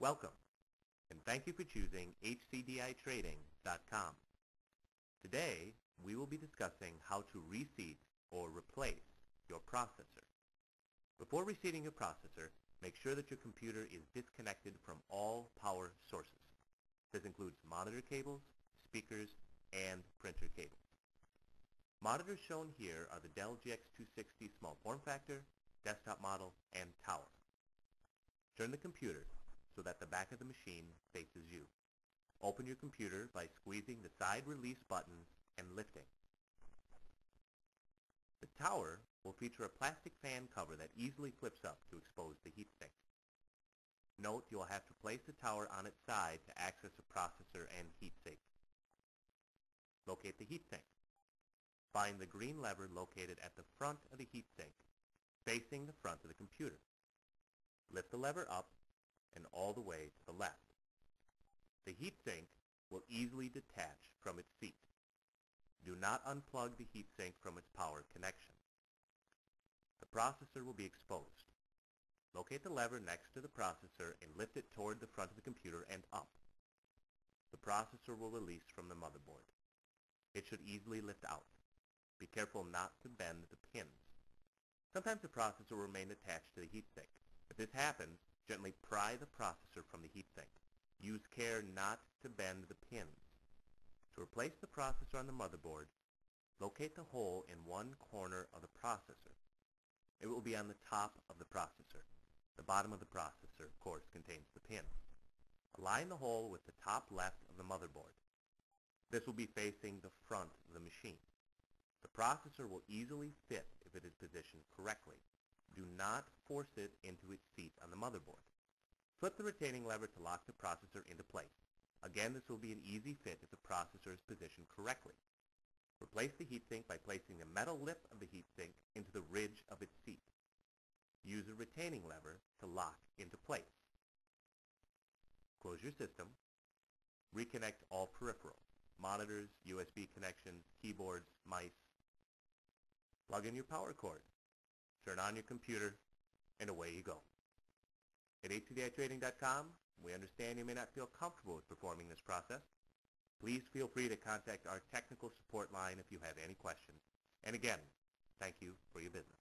Welcome, and thank you for choosing HCDITrading.com. Today, we will be discussing how to reseat or replace your processor. Before reseating your processor, make sure that your computer is disconnected from all power sources. This includes monitor cables, speakers, and printer cables. Monitors shown here are the Dell GX260 small form factor, desktop model, and tower. Turn the computer so that the back of the machine faces you. Open your computer by squeezing the side release buttons and lifting. The tower will feature a plastic fan cover that easily flips up to expose the heatsink. Note you will have to place the tower on its side to access the processor and heatsink. Locate the heatsink. Find the green lever located at the front of the heatsink, facing the front of the computer. Lift the lever up and all the way to the left. The heatsink will easily detach from its seat. Do not unplug the heatsink from its power connection. The processor will be exposed. Locate the lever next to the processor and lift it toward the front of the computer and up. The processor will release from the motherboard. It should easily lift out. Be careful not to bend the pins. Sometimes the processor will remain attached to the heatsink. If this happens, gently pry the processor from the heatsink. Use care not to bend the pins. To replace the processor on the motherboard, locate the hole in one corner of the processor. It will be on the top of the processor. The bottom of the processor, of course, contains the pin. Align the hole with the top left of the motherboard. This will be facing the front of the machine. The processor will easily fit if it is positioned correctly. Do not force it into its seat on the motherboard. Flip the retaining lever to lock the processor into place. Again, this will be an easy fit if the processor is positioned correctly. Replace the heatsink by placing the metal lip of the heatsink into the ridge of its seat. Use a retaining lever to lock into place. Close your system. Reconnect all peripherals, monitors, USB connections, keyboards, mice. Plug in your power cord. Turn on your computer, and away you go. At HCDITrading.com, we understand you may not feel comfortable with performing this process. Please feel free to contact our technical support line if you have any questions. And again, thank you for your business.